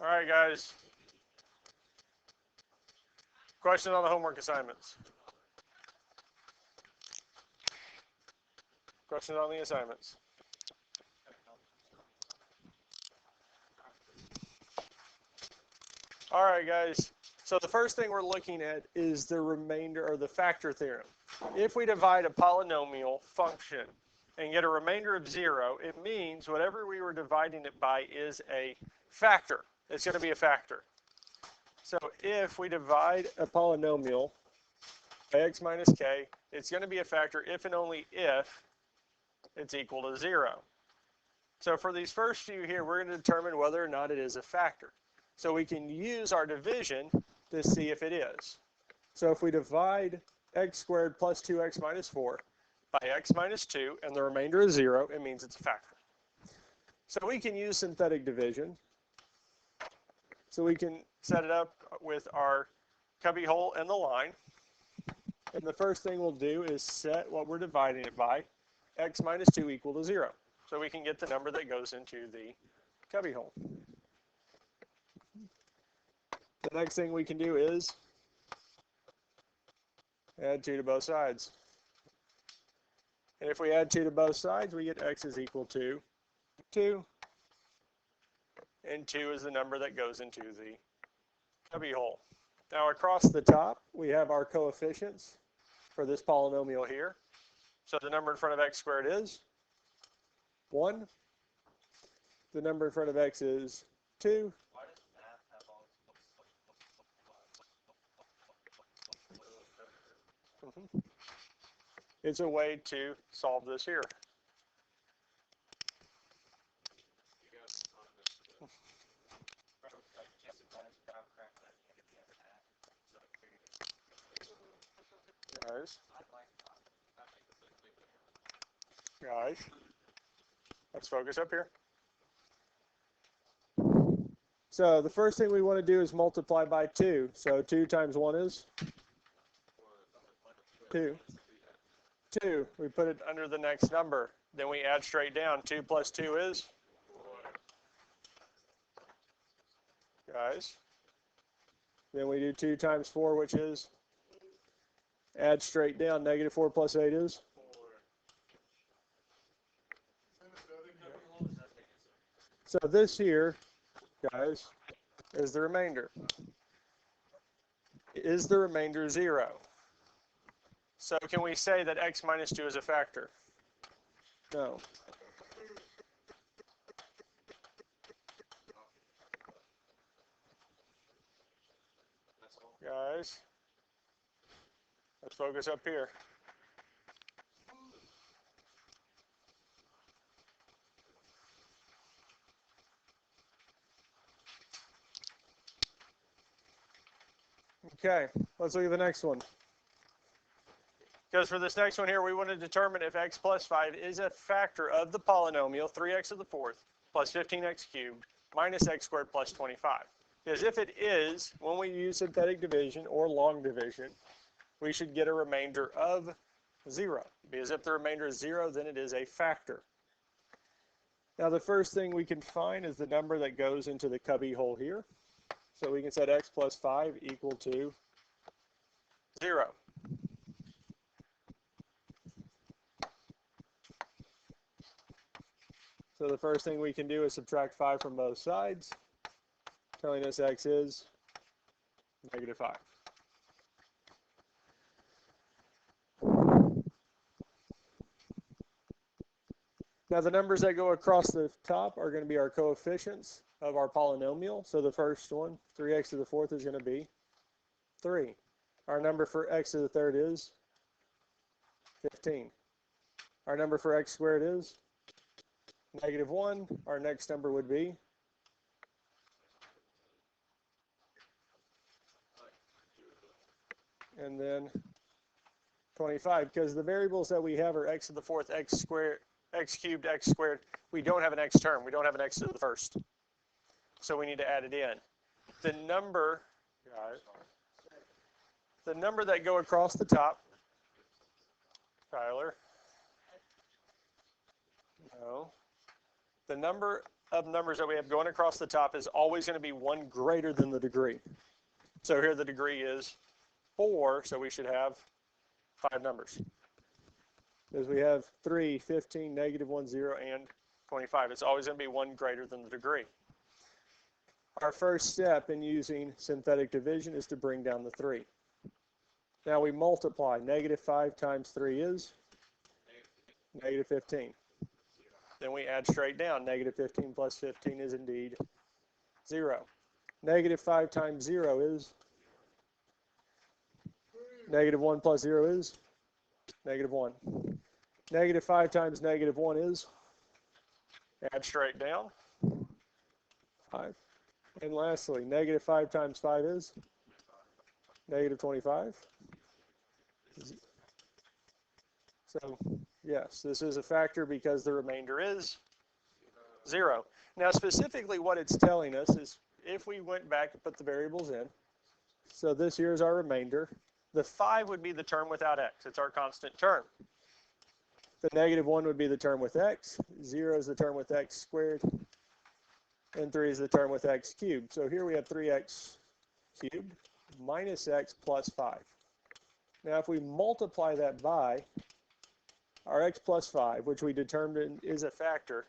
All right, guys. Question on the homework assignments. Questions on the assignments. All right, guys. So the first thing we're looking at is the remainder or the factor theorem. If we divide a polynomial function and get a remainder of 0, it means whatever we were dividing it by is a factor. It's going to be a factor. So if we divide a polynomial by x minus k, it's going to be a factor if and only if it's equal to 0. So for these first few here, we're going to determine whether or not it is a factor. So we can use our division to see if it is. So if we divide x squared plus 2x minus 4 by x minus 2 and the remainder is 0, it means it's a factor. So we can use synthetic division. So we can set it up with our cubbyhole and the line. And the first thing we'll do is set what we're dividing it by, x minus 2 equal to 0. So we can get the number that goes into the cubbyhole. The next thing we can do is add 2 to both sides. And if we add 2 to both sides, we get x is equal to 2. And 2 is the number that goes into the cubbyhole. Now across the top, we have our coefficients for this polynomial here. So the number in front of x squared is 1. The number in front of x is 2. It's a way to solve this here. Guys, let's focus up here. So the first thing we want to do is multiply by 2. So 2 times 1 is 2. 2. We put it under the next number. Then we add straight down. 2 plus 2 is? Guys. Then we do 2 times 4, which is? Add straight down. Negative 4 plus 8 is? So this here, guys, is the remainder. Is the remainder 0? So can we say that x minus 2 is a factor? No. Guys, let's focus up here. Okay, let's look at the next one. Because for this next one here, we want to determine if x plus 5 is a factor of the polynomial 3x to the fourth plus 15x cubed minus x squared plus 25. Because if it is, when we use synthetic division or long division, we should get a remainder of 0. Because if the remainder is 0, then it is a factor. Now the first thing we can find is the number that goes into the cubby hole here. So we can set x plus 5 equal to 0. So the first thing we can do is subtract 5 from both sides, telling us x is negative 5. Now the numbers that go across the top are going to be our coefficients of our polynomial. So the first one, 3x to the fourth, is going to be 3. Our number for x to the third is 15. Our number for x squared is negative 1. Our next number would be and then 25, because the variables that we have are x to the fourth, x squared, x cubed, x squared. We don't have an x term. We don't have an x to the first. So we need to add it in. The number that go across the top, Tyler, no. The number of numbers that we have going across the top is always going to be 1 greater than the degree. So here the degree is 4, so we should have 5 numbers. Because we have 3, 15, -1, 0, and 25. It's always going to be 1 greater than the degree. Our first step in using synthetic division is to bring down the 3. Now we multiply. -5 times 3 is -15. Then we add straight down. -15 plus 15 is indeed 0. -5 times 0 is -1 plus 0 is -1. -5 times -1 is, add straight down, 5. And lastly, -5 times 5 is -25. So yes, this is a factor because the remainder is 0. Now specifically what it's telling us is if we went back and put the variables in, so this here is our remainder, the 5 would be the term without x. It's our constant term. The -1 would be the term with x, 0 is the term with x squared, and 3 is the term with x cubed. So here we have 3x cubed minus x plus 5. Now if we multiply that by our x plus 5, which we determined is a factor,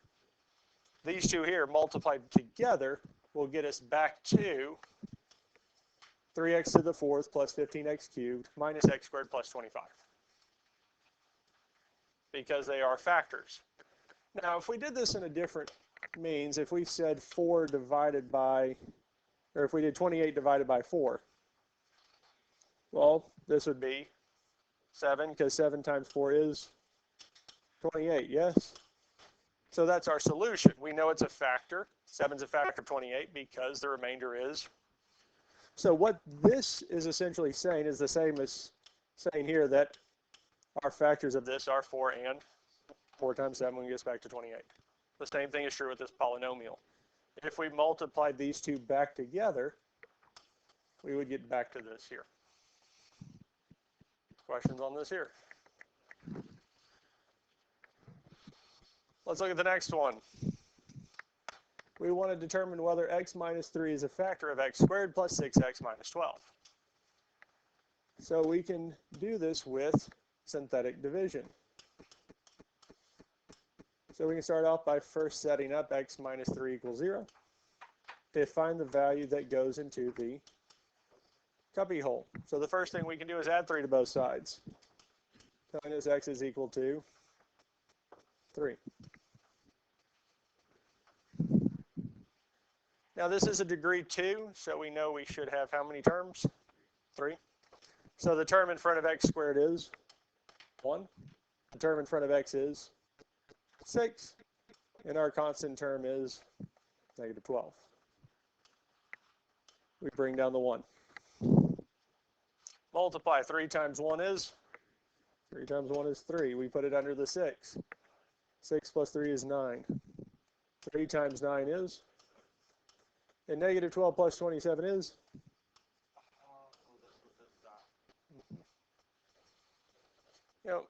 these two here multiplied together will get us back to 3x to the 4th plus 15x cubed minus x squared plus 25. Because they are factors. Now if we did this in a different means, if we said 4 divided by, or if we did 28 divided by 4, well, this would be 7, because 7 times 4 is 28, yes? So that's our solution. We know it's a factor. 7's a factor of 28 because the remainder is. So what this is essentially saying is the same as saying here that our factors of this are 4 and 4 times 7 when we get us back to 28. The same thing is true with this polynomial. If we multiplied these two back together, we would get back to this here. Questions on this here? Let's look at the next one. We want to determine whether x minus 3 is a factor of x squared plus 6x minus 12. So we can do this with synthetic division. So we can start off by first setting up x minus 3 equals 0 to find the value that goes into the cubby hole. So the first thing we can do is add 3 to both sides. Telling us x is equal to 3. Now this is a degree 2, so we know we should have how many terms? 3. So the term in front of x squared is 1. The term in front of x is 6. And our constant term is -12. We bring down the 1. Multiply. 3 times 1 is? 3 times 1 is 3. We put it under the 6. 6 plus 3 is 9. 3 times 9 is? And -12 plus 27 is? You know,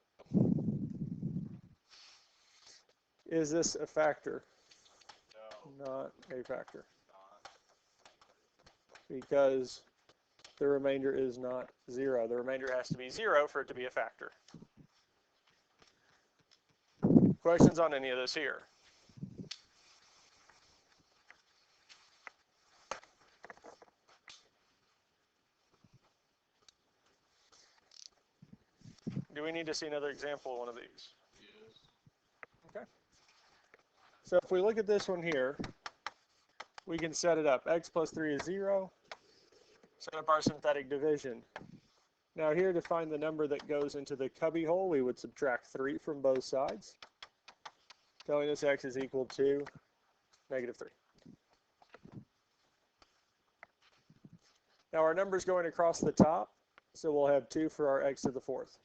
is this a factor? No. Not a factor. Because the remainder is not 0. The remainder has to be 0 for it to be a factor. Questions on any of this here? Do we need to see another example of one of these? Yes. Okay. So if we look at this one here, we can set it up. X plus 3 is 0. Set up our synthetic division. Now here to find the number that goes into the cubby hole, we would subtract 3 from both sides, telling us x is equal to -3. Now our number's going across the top, so we'll have 2 for our x to the 4th.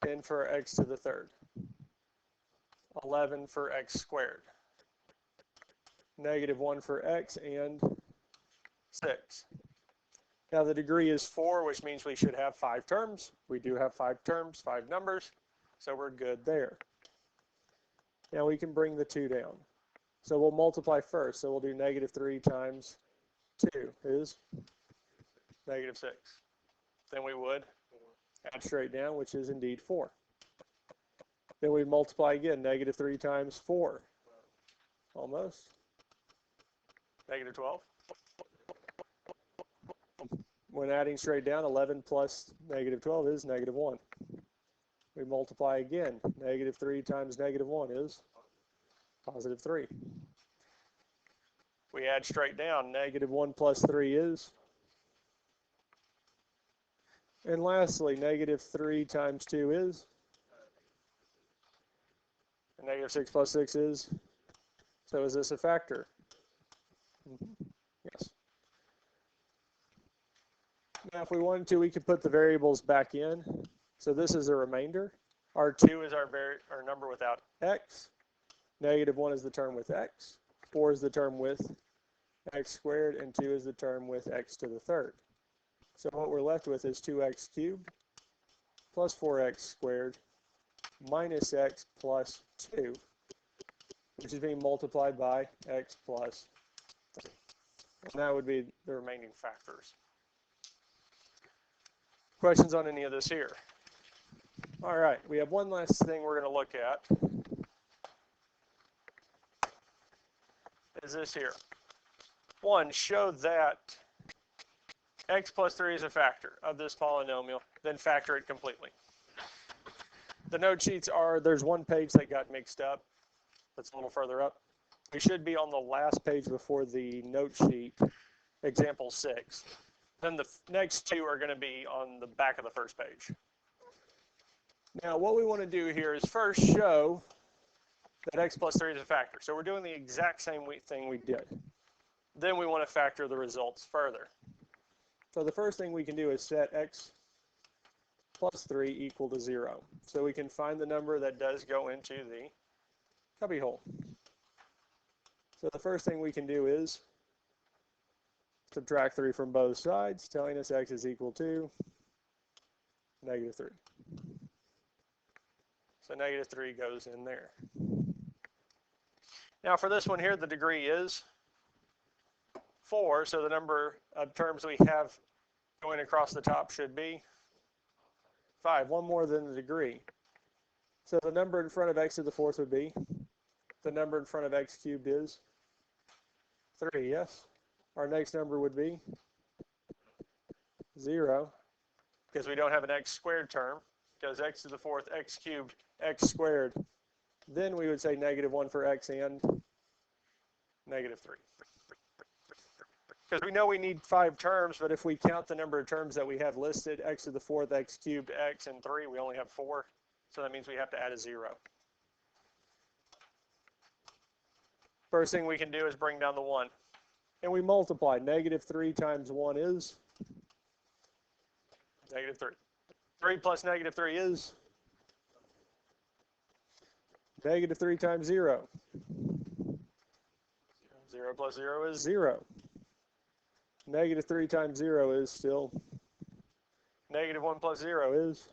10 for x to the 3rd, 11 for x squared, -1 for x, and 6. Now the degree is 4, which means we should have 5 terms. We do have 5 terms, 5 numbers, so we're good there. Now we can bring the 2 down. So we'll multiply first. So we'll do negative 3 times 2 is negative 6. Then we would add straight down, which is indeed 4. Then we multiply again, negative 3 times 4. Almost. Negative 12. When adding straight down, 11 plus negative 12 is negative 1. We multiply again. Negative 3 times negative 1 is positive 3. We add straight down. Negative 1 plus 3 is. And lastly, negative 3 times 2 is. And negative 6 plus 6 is. So is this a factor? Yes. Now if we wanted to, we could put the variables back in. So this is a remainder. Our 2 is our number without x. Negative 1 is the term with x. 4 is the term with x squared. And 2 is the term with x to the third. So what we're left with is 2x cubed plus 4x squared minus x plus 2, which is being multiplied by x plus 3. And that would be the remaining factors. Questions on any of this here? All right, we have one last thing we're going to look at. Is this here. 1, show that x plus 3 is a factor of this polynomial, then factor it completely. The note sheets are, there's one page that got mixed up. That's a little further up. We should be on the last page before the note sheet, example 6. Then the next 2 are going to be on the back of the first page. Now what we want to do here is first show that x plus 3 is a factor. So we're doing the exact same thing we did. Then we want to factor the results further. So the first thing we can do is set x plus 3 equal to 0. So we can find the number that does go into the cubbyhole. So the first thing we can do is subtract 3 from both sides, telling us x is equal to negative 3. So negative 3 goes in there. Now for this one here, the degree is 4, so the number of terms we have going across the top should be 5, one more than the degree. So the number in front of x to the fourth would be, the number in front of x cubed is 3, yes? Our next number would be 0, because we don't have an x squared term, because x to the fourth, x cubed, x squared. Then we would say negative 1 for x and negative 3. Because we know we need 5 terms, but if we count the number of terms that we have listed, x to the fourth, x cubed, x, and 3, we only have 4. So that means we have to add a 0. First thing we can do is bring down the 1. And we multiply. Negative 3 times 1 is negative 3. 3 plus negative 3 is negative 3 times 0. 0 plus 0 is 0. Negative 3 times 0 is still negative 1 plus 0 is.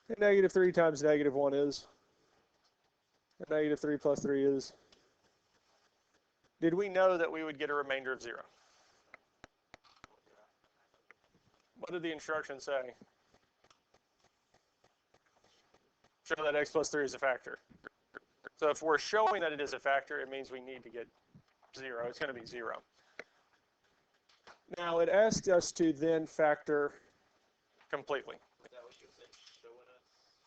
And negative 3 times negative 1 is. And negative 3 plus 3 is. Did we know that we would get a remainder of 0? What did the instructions say? Show that x plus 3 is a factor. So if we're showing that it is a factor, it means we need to get 0. It's going to be 0. Now it asks us to then factor completely. Is that what you said showing us?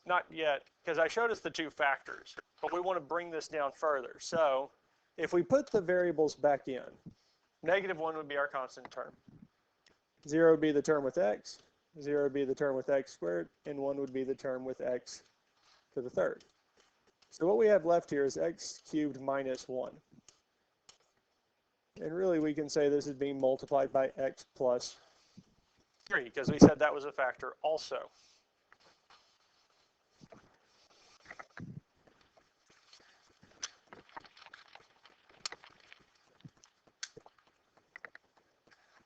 Not yet, because I showed us the 2 factors, but we want to bring this down further. So if we put the variables back in, negative 1 would be our constant term. 0 would be the term with x, 0 would be the term with x squared, and 1 would be the term with x to the third. So what we have left here is x cubed minus 1. And really we can say this is being multiplied by x plus 3, because we said that was a factor also.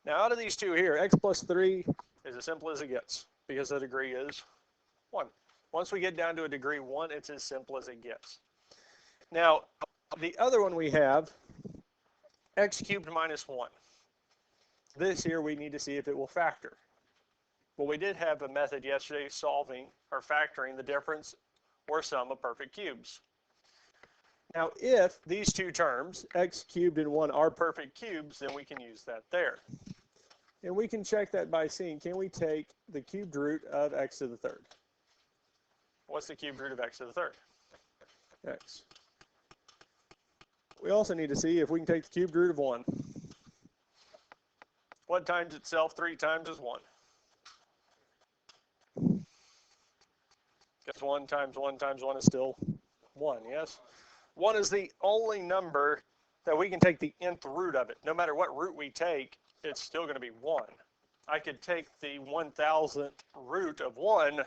Now out of these 2 here, x plus 3 is as simple as it gets, because the degree is 1. Once we get down to a degree 1, it's as simple as it gets. Now, The other one we have x cubed minus 1. This here we need to see if it will factor. Well, we did have a method yesterday solving or factoring the difference or sum of perfect cubes. Now, if these two terms, x cubed and 1, are perfect cubes, then we can use that there. And we can check that by seeing, can we take the cubed root of x to the third? What's the cubed root of x to the third? X. We also need to see if we can take the cubed root of 1. What times itself 3 times is 1? Because 1 times 1 times 1 is still 1, yes? 1 is the only number that we can take the nth root of it. No matter what root we take, it's still going to be 1. I could take the 1,000th root of 1,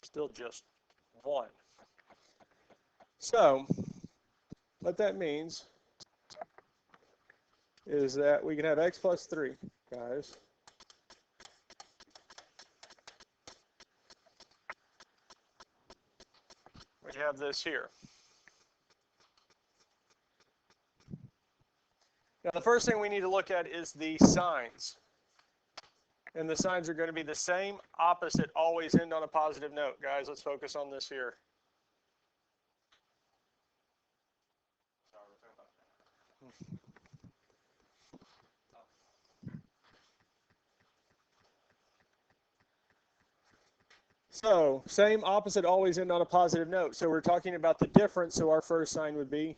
still just 1. So, what that means is that we can have x plus 3, guys. We have this here. Now, the first thing we need to look at is the signs. And the signs are going to be the same, opposite, always end on a positive note. Guys, let's focus on this here. So, same, opposite, always end on a positive note. So we're talking about the difference, so our first sign would be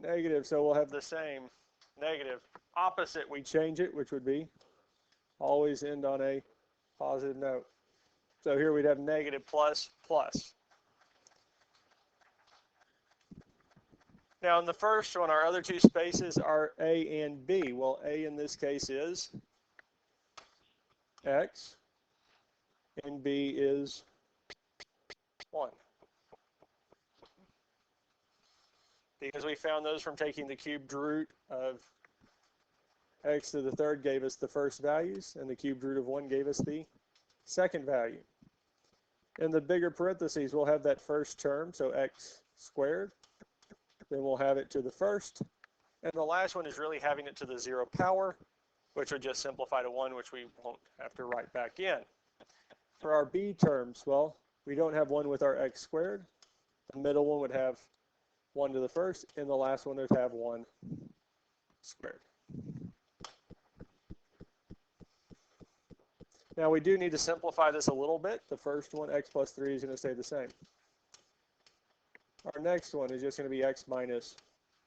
negative. So we'll have the same, negative. Opposite, we change it, which would be always end on a positive note. So here we'd have negative plus, plus. Now in the first one, our other two spaces are A and B. Well, A in this case is X, and B is 1. Because we found those from taking the cubed root of x to the third gave us the first values, and the cubed root of 1 gave us the second value. In the bigger parentheses, we'll have that first term, so x squared. Then we'll have it to the first. And the last one is really having it to the 0 power, which would just simplify to 1, which we won't have to write back in. For our b terms, well, we don't have 1 with our x squared. The middle one would have 1 to the first, and the last one would have 1 squared. Now we do need to simplify this a little bit. The first one, x plus 3, is going to stay the same. Our next one is just going to be x minus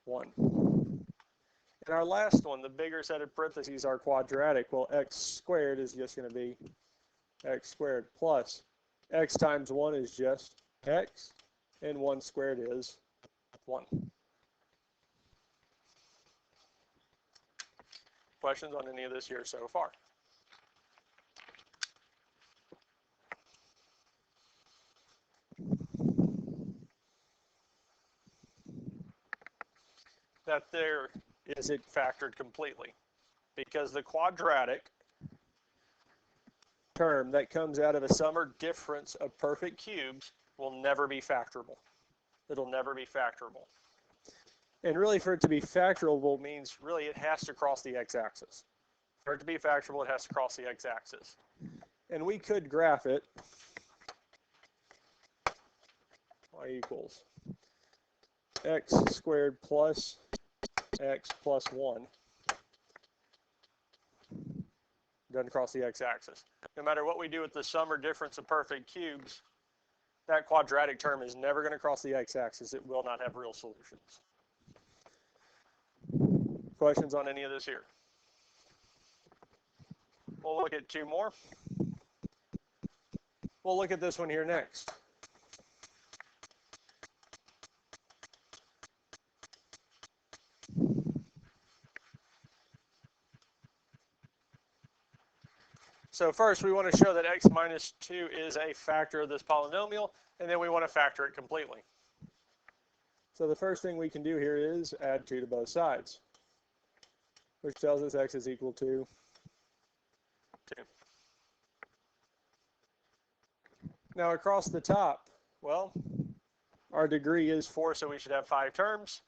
1. And our last one, the bigger set of parentheses, are quadratic. Well, x squared is just going to be x squared plus x times 1 is just x, and 1 squared is 1. Questions on any of this here so far? That there is it factored completely, because the quadratic term that comes out of a sum or difference of perfect cubes will never be factorable. It'll never be factorable. And really, for it to be factorable means really it has to cross the x-axis. For it to be factorable, it has to cross the x-axis. And we could graph it. Y equals x squared plus x plus 1. Doesn't cross the x-axis. No matter what we do with the sum or difference of perfect cubes, that quadratic term is never going to cross the x-axis. It will not have real solutions. Questions on any of this here? We'll look at 2 more. We'll look at this one here next. So first, we want to show that x minus 2 is a factor of this polynomial, and then we want to factor it completely. So the first thing we can do here is add 2 to both sides, which tells us x is equal to 2. Now across the top, well, Our degree is 4, so we should have 5 terms.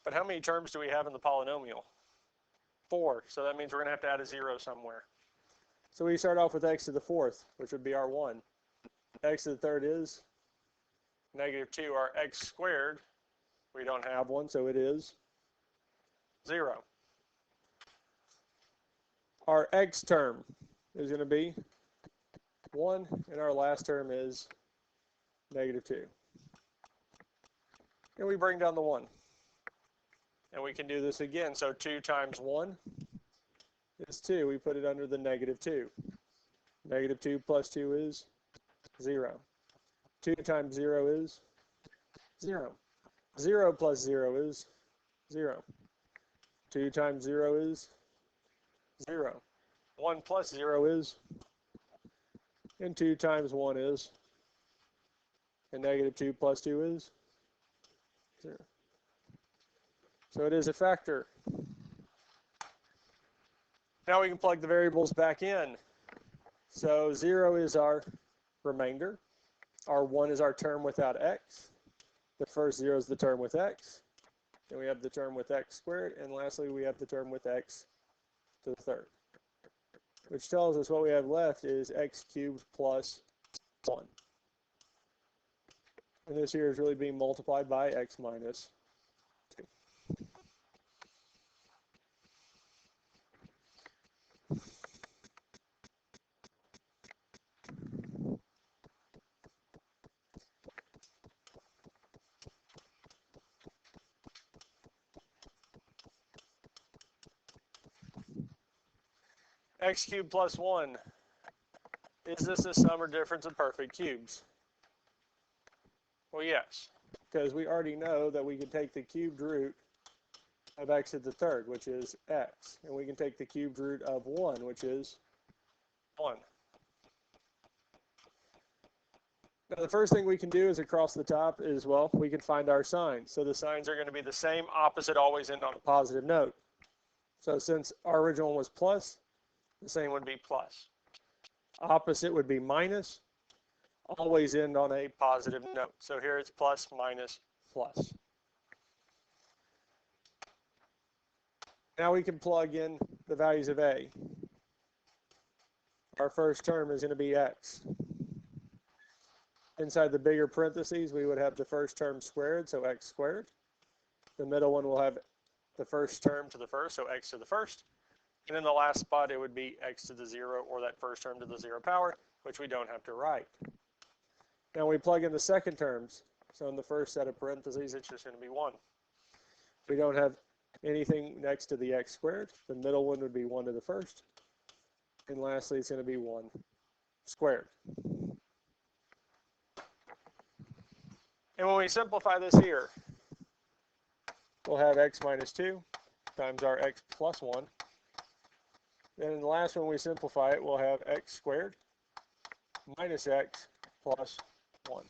But how many terms do we have in the polynomial? 4, so that means we're going to have to add a 0 somewhere. So we start off with x to the 4th, which would be our 1. X to the 3rd is -2. Our x squared, we don't have one, so it is 0. Our x term is going to be 1, and our last term is -2. And we bring down the 1. And we can do this again. So 2 times 1 is 2. We put it under the -2. -2 plus 2 is 0. 2 times 0 is 0. 0 plus 0 is 0. 2 times 0 is 0. 1 plus 0 is, and 2 times 1 is, and -2 plus 2 is 0. So it is a factor. Now we can plug the variables back in. So 0 is our remainder. Our 1 is our term without x. The first 0 is the term with x. Then we have the term with x squared. And lastly, we have the term with x to the 3rd. Which tells us what we have left is x cubed plus 1. And this here is really being multiplied by x minus 2. X cubed plus 1. Is this a sum or difference of perfect cubes? Well, yes, because we already know that we can take the cubed root of x to the 3rd, which is x, and we can take the cubed root of 1, which is 1. Now, the first thing we can do is across the top is, well, we can find our signs. So the signs are going to be the same, opposite, always end on a positive note. So since our original one was plus, the same would be plus. Opposite would be minus, always end on a positive note. So here it's plus, minus, plus. Now we can plug in the values of a. Our first term is going to be x. Inside the bigger parentheses, we would have the first term squared, so x squared. The middle one will have the first term to the first, so x to the first. And in the last spot, it would be x to the 0, or that first term to the 0 power, which we don't have to write. Now we plug in the second terms. So in the first set of parentheses, it's just going to be 1. We don't have anything next to the x squared. The middle one would be 1 to the first. And lastly, it's going to be 1 squared. And when we simplify this here, we'll have x minus 2 times our x plus 1. Then in the last one we simplify it, we'll have x squared minus x plus 1.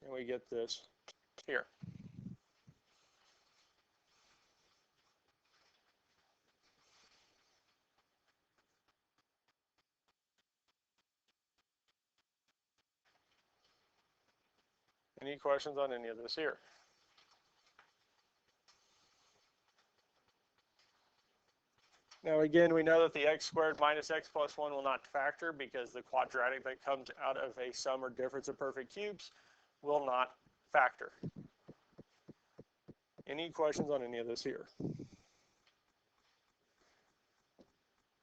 And we get this here. Any questions on any of this here? Now again, we know that the x squared minus x plus 1 will not factor because the quadratic that comes out of a sum or difference of perfect cubes will not factor. Any questions on any of this here?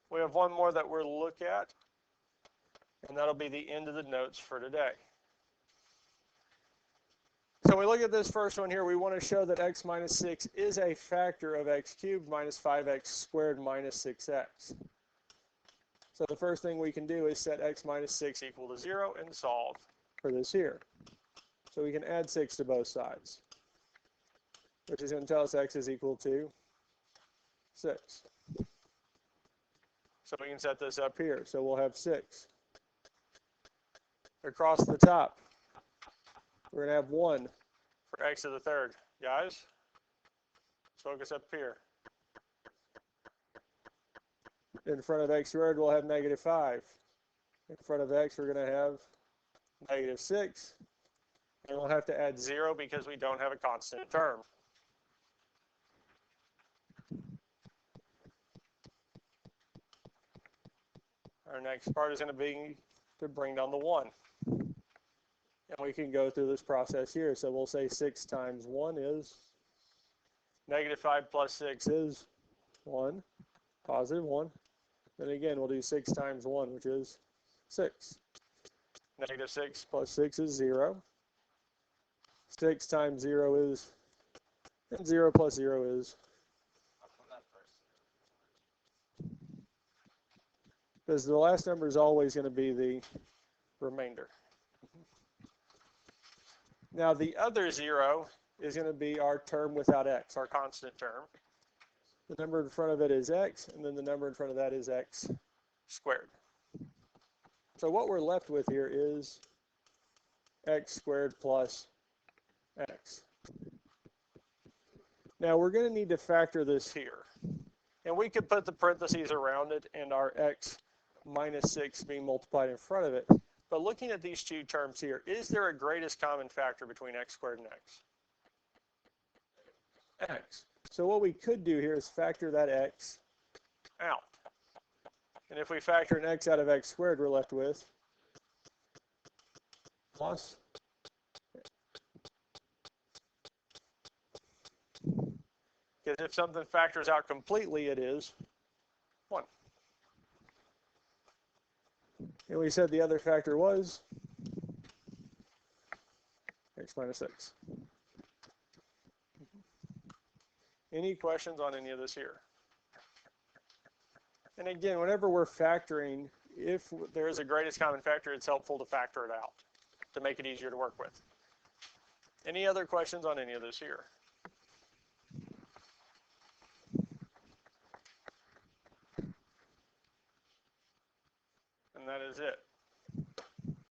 We have one more that we'll look at, and that'll be the end of the notes for today. So we look at this first one here. We want to show that x minus 6 is a factor of x cubed minus 5x squared minus 6x. So the first thing we can do is set x minus 6 equal to 0 and solve for this here. So we can add 6 to both sides, which is going to tell us x is equal to 6. So we can set this up here. So we'll have 6. Across the top, we're going to have 1 for x to the 3rd. Guys, let's focus up here. In front of x squared, we'll have -5. In front of x, we're going to have negative 6. And we'll have to add 0 because we don't have a constant term. Our next part is going to be to bring down the 1. And we can go through this process here. So we'll say 6 times 1 is, negative 5 plus 6 is 1, positive 1. Then again, we'll do 6 times 1, which is 6. Negative 6 plus 6 is 0. 6 times 0 is, and 0 plus 0 is, because the last number is always going to be the remainder. Now the other 0 is going to be our term without x, our constant term. The number in front of it is x, and then the number in front of that is x squared. So what we're left with here is x squared plus x. Now we're going to need to factor this here. And we could put the parentheses around it and our x minus 6 being multiplied in front of it. But looking at these two terms here, is there a greatest common factor between x squared and x? X. So what we could do here is factor that x out. And if we factor an x out of x squared, we're left with plus. Because if something factors out completely, it is 1. And we said the other factor was x minus 6. Any questions on any of this here? And again, whenever we're factoring, if there is a greatest common factor, it's helpful to factor it out to make it easier to work with. Any other questions on any of this here? And that is it.